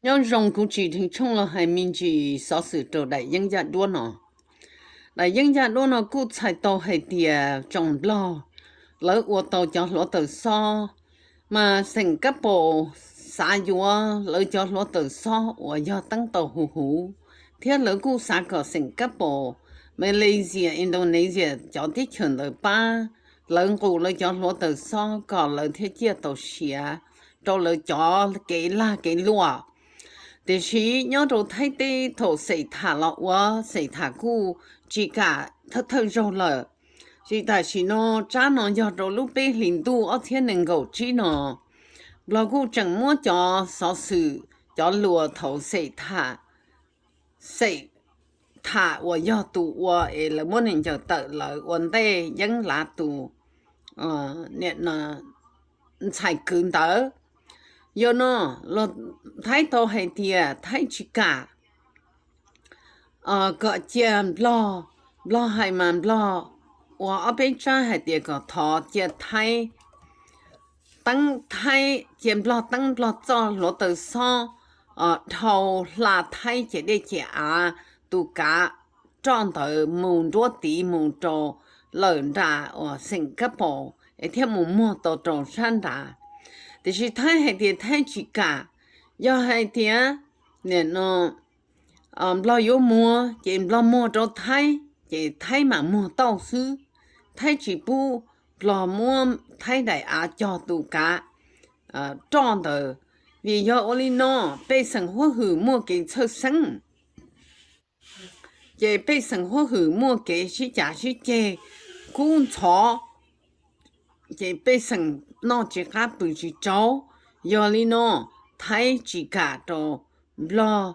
要用估计听冲了还民居少时做来人家多呢，来人家多呢，估才到还点种了，了我到家落到少，mà Singapore xã dùa lỡ cho lo từ so và do tăng tàu hù hù thế lỡ cú xã có Singapore Malaysia Indonesia cho tiết chuẩn lỡ ba lỡ cú lỡ cho lo từ so có lỡ thế chia tàu xìa cho lỡ cho cái lúa để chỉ nhớ đồ thay tê thổ sấy thả lọ wa sấy thả cú chỉ cả thật thật rồi lỡ chỉ tại chỉ nó cha nó do đồ lúc bé linh tu ở thiên năng cầu chỉ nóเรากูจังมัวจอสอสื่อจอลัวเถาเสถ่าเสถ่าว่าย่อตัวว่าแล้วมัวหนึ่งจะเตะเลยวันเต้ยังลาตัวเนี่ยนะใช้คืนเต๋อยเนาะเราไทยโตให้เตียไทยชิกาก็เจียมบลอให้มันบลอว่าเอาไปจ้าให้เตียก็ทอเจียไทยtăng thay chiếm lo tăng lo cho lo từ so thầu là thay chỉ để chỉ tụ cả tròn từ mùng đua tí mùng trò lợn ra ở Singapore thêm mùng mua tàu trò san ra thì chỉ thay hay thì thay chỉ cả do hay thì nè nó lo yếu mua chỉ lo mua cho thay chỉ thay mà mua tàu sư thay chỉ bu lo mua thay đại cho tụ cả tròn từ vì do ô nó被生活hử mua cái sơ sinh chỉ被生活hử mua cái sĩ giả sĩ chế cũng chó chỉ被生nó chỉ cả bự chỉ cháu do nó thay chỉ cả cho lo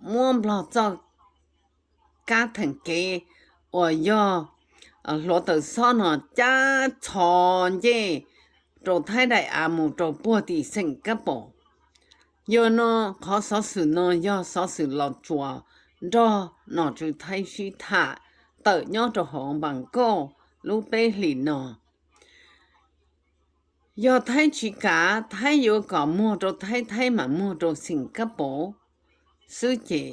mua lo cho cá thành cái ở do lo từ sau nó cha chọn gì rồi thay đại một rồi bùa thì Singapore giờ nó có số sự nó do số sự lọt chùa do nó chỉ thay sĩ thả tự nhớ cho họ bằng cô lúc bé lì nó giờ thay chỉ cả thay yêu có mua rồi thay mà mua rồi Singapore sư chị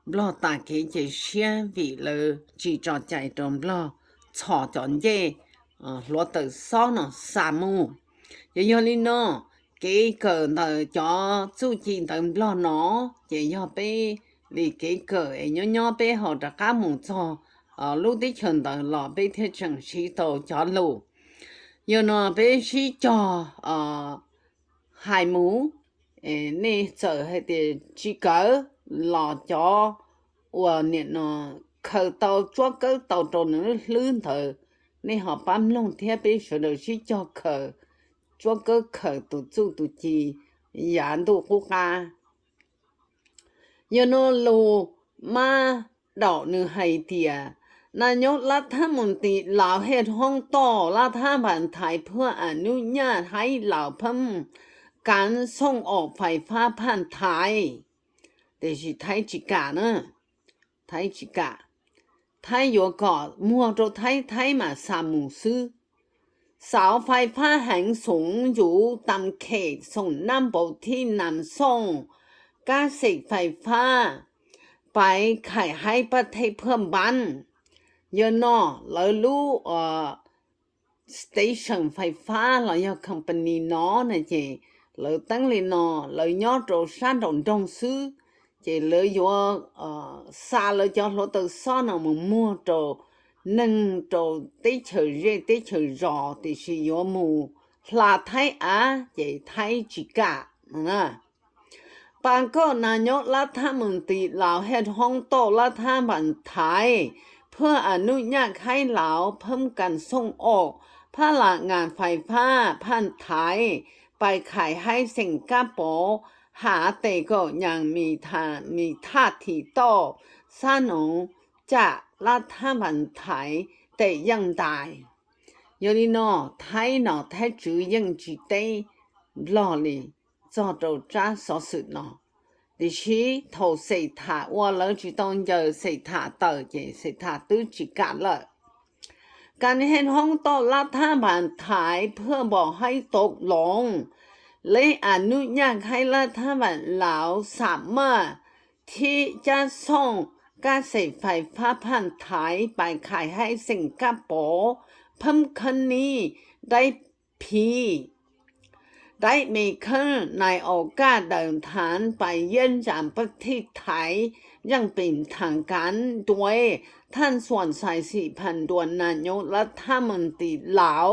lo ta cái chị xe vì lỡ chỉ cho chạy trong lo chọn chọn gì lo từ sau nó xa mù giờ li nó cái cờ nó cho chú chị tầm lo nó chỉ do bé vì cái cờ ấy nhỏ bé họ đã cá mù cho lúc đi chân tờ lò bé thế chẳng sĩ tổ cho lù giờ nó bé sĩ cho hai mũ nè sợ hay thì chỉ cỡ lò cho và nè nó khởi tàu chúa cỡ tàu trồn nó lươn thở nè họ bám lông theo bé sợ được sĩ cho khởi chúa cỡ khởi tụ chú tụ chi dán tụ cô ca giờ nó lù mà đỏ nữ hay thìนายกรัฐมนตรีลาวเฮ็ดห้องต่อรัฐบาลไทยเพื่ออนุญาตให้ลาวเพิ่มการส่งออกไฟฟ้าผ่านไทยแต่是ไทยจิกานะไทยจิกาไทยอยู่ก่อนมัวจะไทยมาสามหมู่ซื้อเสาไฟฟ้าแห่งสูงอยู่ตามเขตส่งน้ำบที่นำส่งก๊าซไฟฟ้าไปขายให้ประเทศเพื่อนบ้านgiờ nó lỡ lú station ไฟฟ้าเราอยาก company nó này chị lỡ tăng lên nó lỡ nhớ rồi sáng đồng trong xứ chị lỡ vô xa lỡ cho lỡ từ xa nào mà mua rồi nâng rồi tế chờ rõ thì chỉ vô mù là thấy chị thấy chỉ cả nè bạn có nà nhớ là tham mừng tì lão hết hong tổ là tham bản thái เพื่ออนุญาตให้ลาวเพิ่มการส่งออกพลังงานไฟฟ้าผ่านไทยไปขายให้สิงคโปร์หาแต่ก็ยังมีท่าทีต่อสนองจากรัฐบาลไทยแต่ยังได้有的呢ไทย主ยังจีได้รอเลยจอดจ้าสอสุดเนาะ第七头谁他我老主动就谁他到嘅谁他都只隔了การเห็นห้องต่อรัฐบาลไทยเพื่อบอกให้ตกลง เลยอนุญาตให้รัฐบาลลาวสามารถที่จะส่งก๊าซไฟฟ้าผ่านไทยไปขายให้สิงคโปร์เพิ่มขึ้นนี้ได้มีขึ้นในโอกาสเดินทางไปเยี่ยมยามประเทศไทยยังเป็นทางการโดยท่านส่วนสายสีพันดวนนายกรัฐมนตรีลาว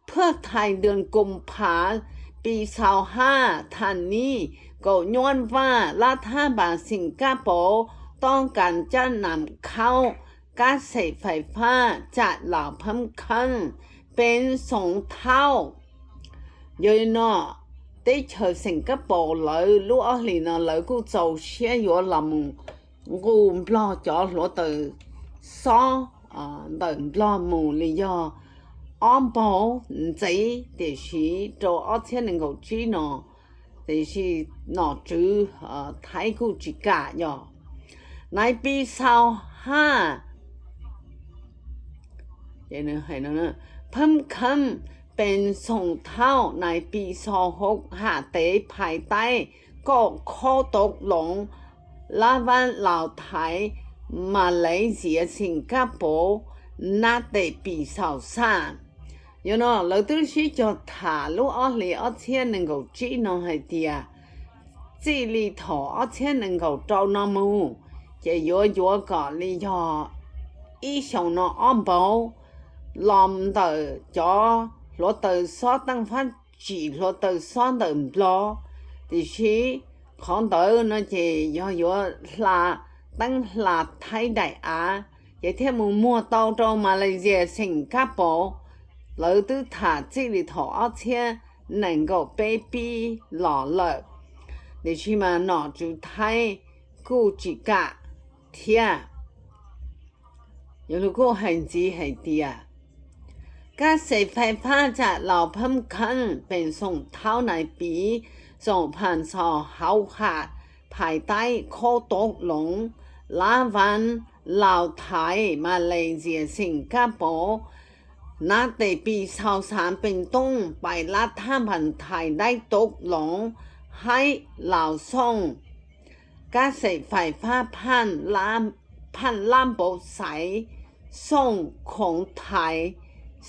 เพื่อไทยเดือนกุมภาพันธ์ปี25ท่านนี้ก็ย้อนว่ารัฐบาลสิงคโปร์ต้องการจะนำเข้าก๊าซไฟฟ้าจากลาวเพิ่มขึ้นเป็น2 เท่าrồi nó tới chờ Singapore lợi lúc ở liền nó lợi cũng giàu xe vô làm ngu lo cho lo từ so từ lo mù lý do ông bố giấy để chỉ cho ở trên nền cầu chi nó để chỉ nó chứ thái cũng chỉ cả nhở này bi sao ha vậy nữa hay nữa phâm khâmเป็นส่งเท่าในปี26หาเตภายใต้ก็ข้อตกลงระหว่างลาวไทยมาเลเซียสิงคโปร์นับแต่ปี23you know เราต้องชี้จดถาลูกอ้อเลยอ้อเทียน能够จีนองให้เดียจี里头อ้อเทียน能够找那么จะ有个理由อี上那安保ลอมเตอจอรถเตอร์ซ้อตั้งฟันจีรถเตอร์ซ้อนเดิมรอดิฉันของเตอร์นั่นจะย่อลาตั้งลาไทยได้อย่าเทียมมัวเตาโจมาเลเซียสิงคโปร์เราต้องถาจี里头เอาเทีย能够被逼老了ดิฉันมาหนอจูไทยกูจิกะเทีย有如果很急很低ก๊าซไฟฟ้าจากลาวเพิ่มขึ้นเป็น2 เท่าในปี2025ภายใต้ข้อตกลงระหว่างลาวไทยมาเลเซียสิงคโปร์นับแต่ปี23เป็นต้นไปรัฐบาลไทยได้ตกลงให้ลาวส่งก๊าซไฟฟ้าผ่านลำบากสายส่งของไทย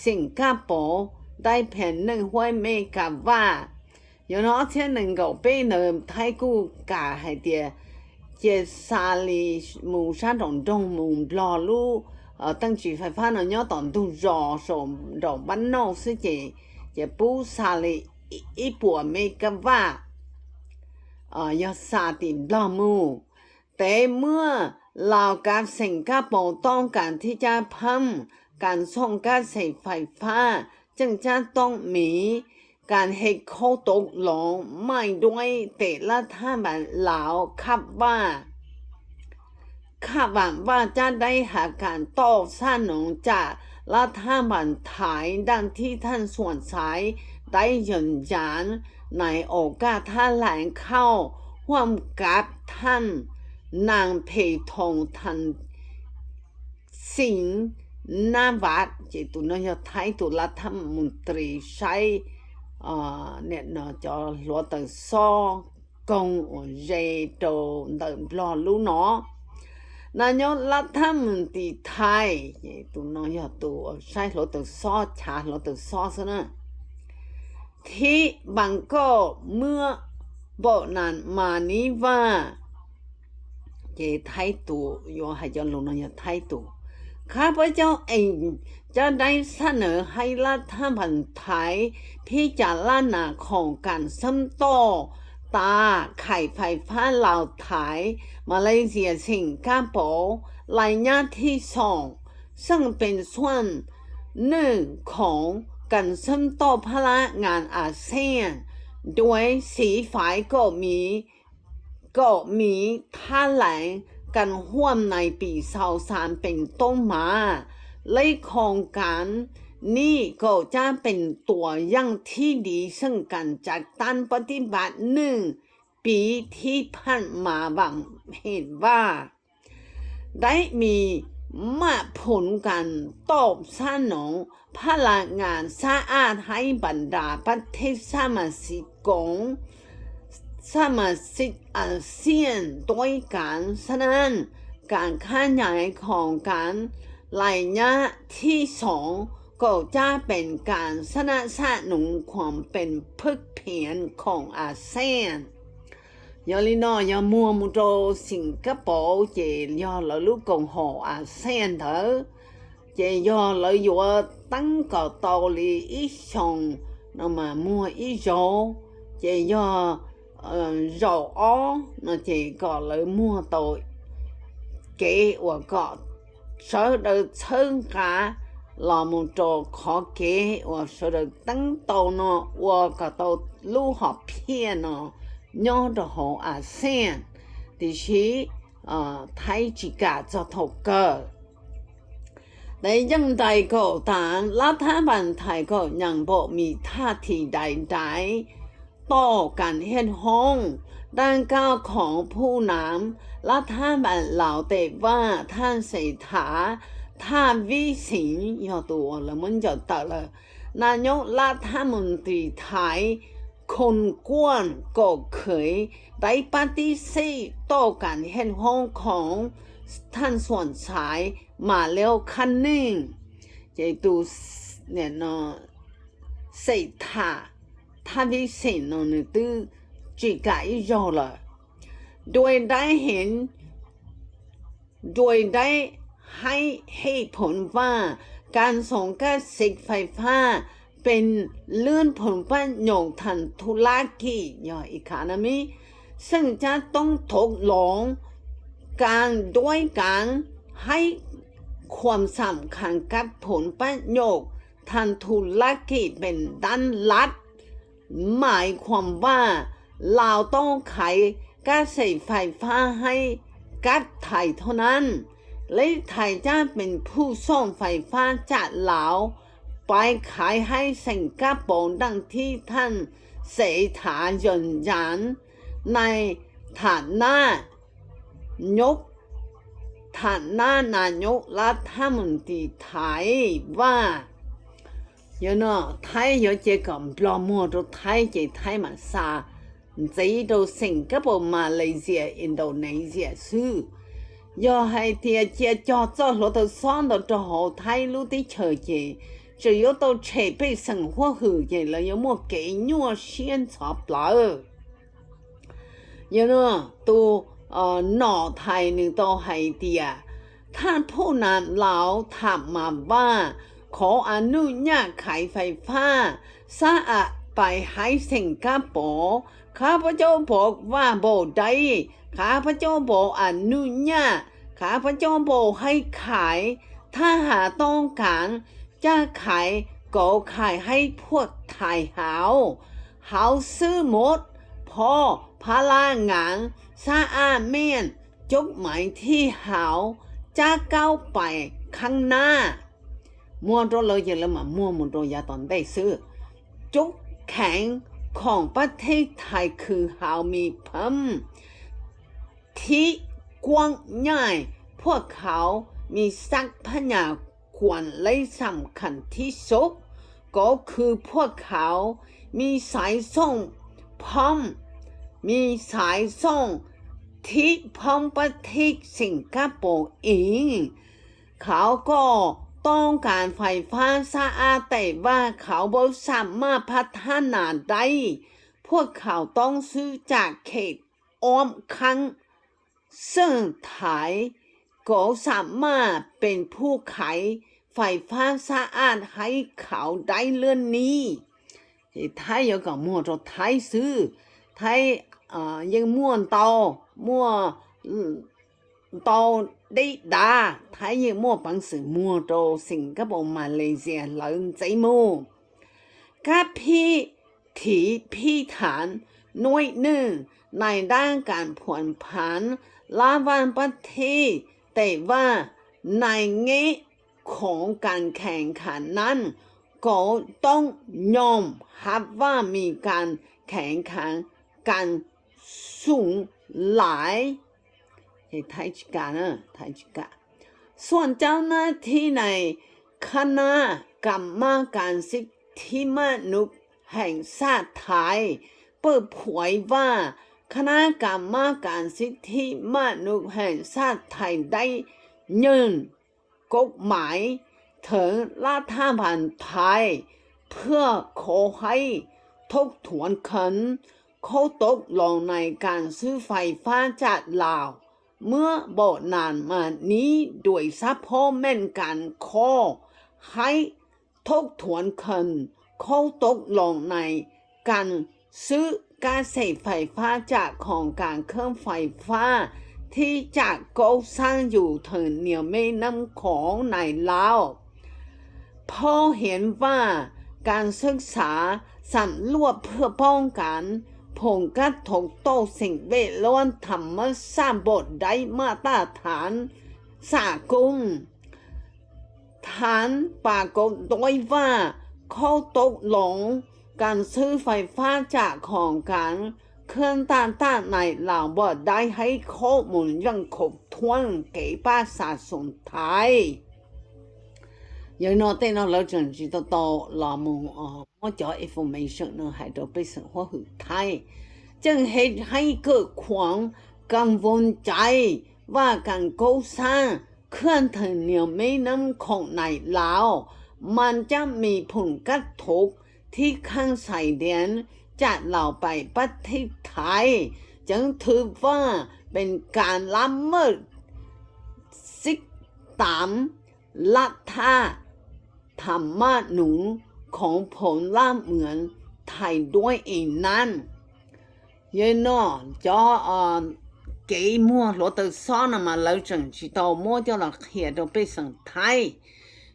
สิงคโปร์ได้เพียง100 เมกะวัตต์有了且能够被人太古嘎海的这沙里木山中木老路等住ไฟฟ้าเนาะตอนดูรอสมดอกบ้านนอกสิจะปูซาลีอีปัวเมกะวัตต์ยอดซาตินลอมูแต่เมื่อลาวกับสิงคโปร์ต้องการที่จะเพิ่มการส่งก๊าซไฟฟ้าจึงจะต้องมีการให้ข้อตกลงไม่ด้วยแต่รัฐบาลลาวคาดหวังว่าจะได้หาการตอบสนองจากรัฐบาลไทยดังที่ท่านส่วนสายได้ยืนยันในโอกาสแถลงข่าวร่วมกับท่านนางเพทองทันสิงห์นาวัดจะตุนยไทยตุรัฐมนตรีใช้เนี่ยเนาะจะรวดแต่ซอกงเจโตเดิมรอรู้เนาะนายกรัฐมนตรีไทยตุนยตัวใช้รวดแต่ซอชารวดแต่ซอซะนะที่บางก็เมื่อบอกนั้นมานี้ว่าจะไทยตัวโยให้จะลงนายไทยตัวข้าพเจ้าเองจะได้เสนอให้รัฐบาลไทยพิจารณาโครงการซ่อมต่อตาไข่ไฟฟ้าลาวไทยมาเลเซียสิงคโปร์ระยะที่2ซึ่งเป็นส่วนหนึ่งของการซ่อมต่อพลังงานอาเซียนโดยสีฝ่ายก็มีท่าแหลงกันห่วมในปี23เป็นต้นมาและโครงการนี้ก็จะเป็นตัวอย่างที่ดีซึ่งการจัดตั้งปฏิบัติ1 ปีที่ผ่านมาบางเห็นว่าได้มี มาผลการตอบสนองพลังงานสะอาดให้บรรดาประเทศสมาชิกของสมาชิกอาเซียนด้วยกันฉะนั้นการขยายของการระยะที่สองก็จะเป็นการสนับสนุนความเป็นพึกเพียนของอาเซียนยอลินอยามัวมุโตสิงคโปร์เจยอลลูกกงหออาเซียนเถอเจยอลอยู่ตั้งก่อตอลีอีชงนมามัวอีโจเจยอรออ้อนเจก็เลยมัวโตเก๋ว่าก็เสด็จเชิงกาลอมุโตขอเก๋ว่าเสด็จตั้งโตเนาะว่าก็โตลู่หอบเพี้ยเนาะย้อน到好อาเซียนดิฉันไทยจิกาจะถูกเกิดในยังใดก็ตามรัฐบาลไทยก็ยังบ่มีท่าทีใดๆต่อการเฮ็ดห้องด้านก้าวของผู้นำรัฐบาลเหล่าแต่ว่าท่านเศรษฐาท่านวิสิงห์要读我了มันจะต了นายกรัฐมนตรีไทยคนกวนก็เคยได้ปฏิเสธต่อการเห็นห้องของท่านส่วนชายมาแล้วคันหนึ่งจะดูเนี่ยเนาะเศรษฐาท่านที่เสียเนาะเนี่ยตื้อจิกาอีโยเลยโดยได้เห็นโดยได้ให้เหตุผลว่าการส่งก๊าซไฟฟ้าเป็นเลื่อนผลประโยชน์ทางธุรกิจย่อยอีกนะมิซึ่งจะต้องถกลงการด้วยการให้ความสำคัญกับผลประโยชน์ทางธุรกิจเป็นด้านลัดหมายความว่าเราต้องขายก๊าซไฟฟ้าให้กับไทยเท่านั้นและไทยจะเป็นผู้ส่งไฟฟ้าจากลาวไปขายให้สิงคโปร์ดังที่ท่านเศรษฐายืนยันในฐานะนายกรัฐมนตรีไทยว่าไทย有这个不摸着ไทย这ไทยมาซา这到สิงคโปร์มาเลเซียอินโดนีเซียซื้要ให้เทียเจียจอดรถ上到之后ไทยรู้ที่เฉย只有到设备生活后了有么给我先差不了都นอไทยนี่ต้องให้เดียท่านผู้นำเราถามมาว่าขออนุญาตขายไฟฟ้าสะอาดไปให้สิงคโปร์ข้าพเจ้าบอกว่าบ่ได้ข้าพเจ้าบอกอนุญาตข้าพเจ้าบอกให้ขายถ้าหาต้องการจะขายก็ขายให้พวกไทยเฮาซื้อหมดพอพลังงานสะอาดเมียนจุกหมายที่เฮาจะก้าวไปข้างหน้ามัวตัวเลยยังละมามัวมุนตัวยาตอนได้ซื้อจุกแข็งของประเทศไทยคือเฮามีพัมที่กว้างใหญ่พวกเขามีศักยควรและสำคัญที่สุดก็คือพวกเขามีสายส่งพร้อมมีสายส่งที่พร้อมประเทศสิงคโปร์เองเขาก็ต้องการไฟฟ้าสะอาดแต่ว่าเขาไม่สามารถพัฒนาได้พวกเขาต้องซื้อจากเขตอ้อมค้างซึ่งไทยก็สามารถเป็นผู้ขายไฟฟ้าสะอาดให้เขาได้เรื่องนี้ไทย有個摸着ไทยซื้อไทยยังม่วนมั่วโตได้ดาไทยยังมั่วปังสือมั่วโตสิงคโปร์มาเลเซียหลังใจมู่กับพี่ฐานหน่วยหนึ่งในด้านการผ่อนผันระหว่างประเทศแต่ว่าในแง่ของการแข่งขันนั้นก็ต้องยอมรับว่ามีการแข่งขันกันสูงหลายไทยจิกานะไทยจิกา ส่วนเจ้าหน้าที่ในคณะกรรมการสิทธิมนุษย์แห่งชาติไทยเปิดเผยว่าคณะกรรมการสิทธิมนุษย์แห่งชาติไทยได้ยื่นกฎหมายถึงรัฐบาลไทยเพื่อขอให้ทบทวนคืนข้อตกลงในการซื้อไฟฟ้าจากลาวเมื่อบ่นานมานี้โดยเฉพาะแม่นการขอให้ทบทวนคืนข้อตกลงในการซื้อการใช้ไฟฟ้าจากโครงการเครื่องไฟฟ้าที่จะก่อสร้างอยู่ถึงเหนือแม่น้ำโขงในลาวเพราะเห็นว่าการศึกษาสำรวจเพื่อป้องกันผลกระทบต่อสิ่งแวดล้อมธรรมชาติบทได้มาตรฐานสากลฐานปรากฏโดยว่าข้อตกลงการซื้อไฟฟ้าจากโครงการเครื่องต่างๆในลาวบ่ได้ให้ข้อมูลอย่างครบถ้วนแก่ประชาชนไทยอย่างน้อยแต่เราเราจึง知道เรามั่วจ่อ information เราให้เราไป生活อยู่ไทยจึงให้เกิดความกังวลใจว่าการก่อสร้างเครื่องถึงเหนือแม่น้ำโขงในลาวมันจะมีผลกระทบที่ข้างชายแดนจากลาวไปประเทศไทยจึงถือว่าเป็นการละเมิดสิทธิตามรัฐธรรมนูญของผลละเหมือนไทยด้วยเองนั้นยันอจะกี่มัวรถซ้อนมาแล้วจึง知道มัวจะเราเขียนไปสั่งไทย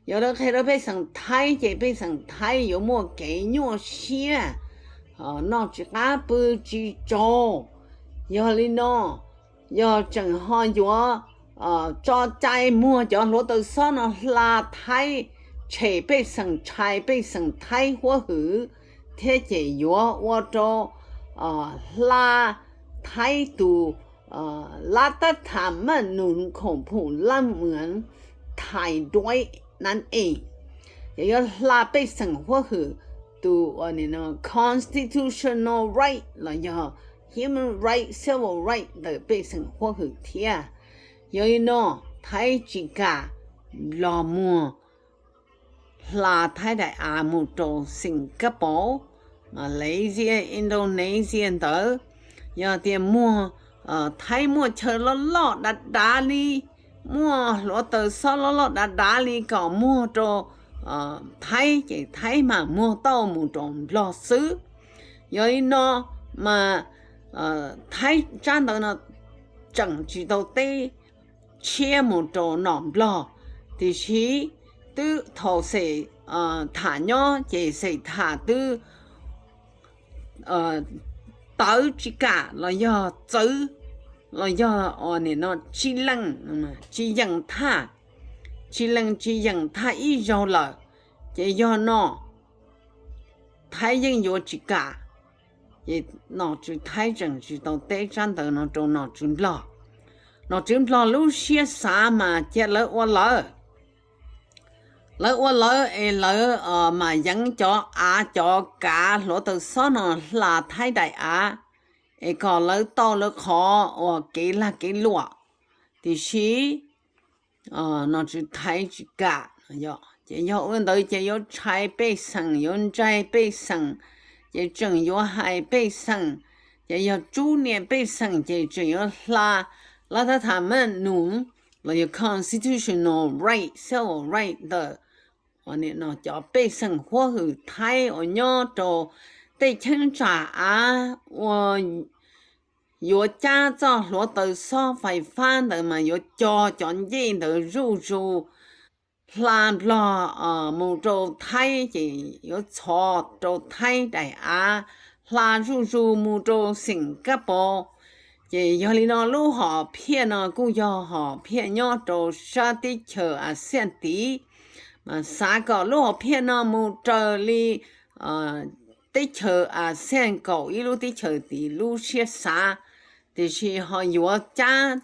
有的开了被上台，这被上台有么给我写，那这个不知道，有的呢，要正好要做在么叫落到上了拉台，车被上柴被上台或许，贴着要我做拉台度拉得他们能恐怖那么太多。นั่นเองอย่าลาไปสังหัวคือตัวนี่นะ constitutional right แล้วอย่า human right civil right เดี๋ยวไปสังหัวคือเทียอย่าเนาะไทยจิกาลอมัวลาไทยได้อามุโตสิงคโปร์มาเลเซียอินโดนีเซียเด้ออย่าเตรียมมัวไทยมัวเชิญล้อดัดดาลีมัวรถตัวซ้อนรถดาลีก็มัวโตไทยจะไทยมามัวโตมัวโตรอซื้อยอยนอมาไทยจันตนะจังจีโตเตเชี่ยมัวโตนอมรอที่ชีตื้อทอเสฐานย่อเจเสฐานตื้อเต้าจิกาแล้วย่อซื้อเรา要เนี่ยเนาะจีลังจียังท่าจีลังจียังท่าอีโยละจะยอเนาะไทยยัง有几个也เนาะ就ไทยจัง就到ได้จันเตอเนาะตรงเนาะจุนปลาเนาะจุนปลาลูเสียสามาเจ็ดเลยว่าเลยเลยมายังจออาจอกาหลวตัวซ้อนลาไทยได้อาก็เลยโตเลยขอกี่ละกี่ลัวที่ชีนอกจากไทยจีกะจะ要问到จะ要ใช้ไปสั่ง要ใจไปสั่งจะจึง要ให้ไปสั่งจะ要จูเนี่ยไปสั่งจะจึง要拉到他们努了有 constitutional right civil right 的เนี่ยเนาะจะไปสั่ง或是ไทยย่อโตได้清查啊我有驾照攞到收費翻的嘛，有家長認的入住，爛咗冇做睇嘅，有錯做睇的啊，爛入住冇做新加坡，也有你那路好偏啊，古要好偏要做沙地球啊先地，嘛三個路好偏啊冇做哩地球啊先個一路地球的路些啥。就是họ有家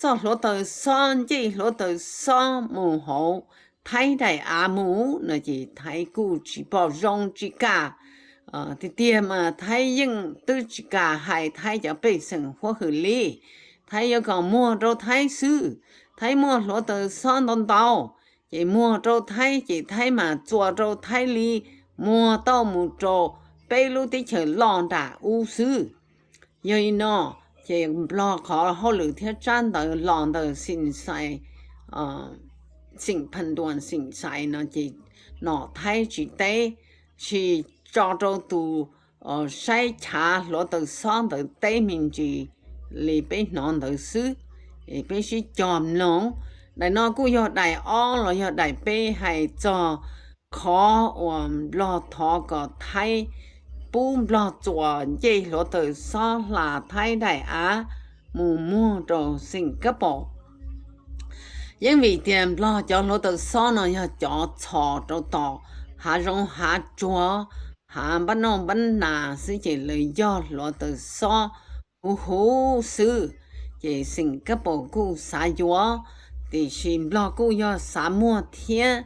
cho lúa tờ son gì lúa tờ son mù hậu thấy đại á mù nó chỉ thấy cụ chỉ bảo rong chỉ cả thì tiền mà thấy nhưng tư chỉ cả hay thấy cho bây sinh hoa hữu lý thấy yêu cầu mua đâu thấy sư thấy mua lúa tờ son đông tàu chỉ mua đâu thấy chỉ thấy mà chùa đâu thấy lý mua tàu mua trâu bây lúc đi chờ lon đã u sư vậy nó chỉ lo khó họ lựa theo chân đời lon đời sinh sai sinh判断sinh sai nó chỉ nó thấy chỉ tế chỉ cho đâu tu sai trả lo từ sáng từ tế mình chỉ lì bên nó từ xứ bên chỉ chòm nó đại nó cũng do đại ó là do đại bê hay cho khó lo thọ có thấy bún lo chùa dây lo từ so là thái đại á mù mua đồ Singapore因为店lo cho lo từ so nó要cho chọ đồ tỏ hạ rong hạ chùa hạ bắt nông bắt nà sự chỉ lời do lo từ so hú sư chỉ Singapore cũng xả gió thì xin lo cũng do xả mua thiên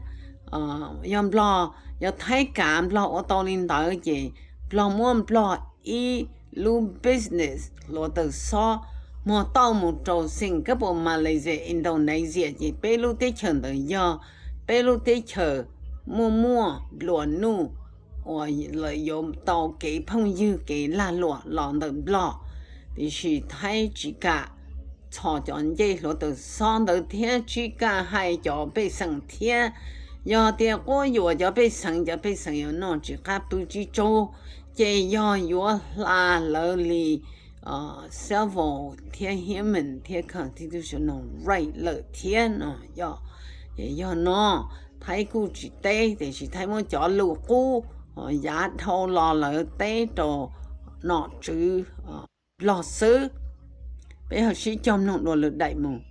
yam lo ya thái cảm lo ở tàu linh đạo gì lo muốn lo y lu business lo từ so mua tàu một trâu Singapore Malaysia Indonesia gì bé lu tế chờ từ do bé lu tế chờ mua luồn nu lợi dụng tàu cái phong dư cái là luồn lòn từ lo thì chỉ thấy chỉ cả cho chọn dây lo từ so từ thiên chỉ cả hai chỗ bị sang thiên要的我有就被生有那只看不去做，这要有拉楼里小房天黑门天看的都是那瑞了天呢，也要那太古去对，但是太么叫路古也头拉楼对到那只老师，背后是叫弄落了大门。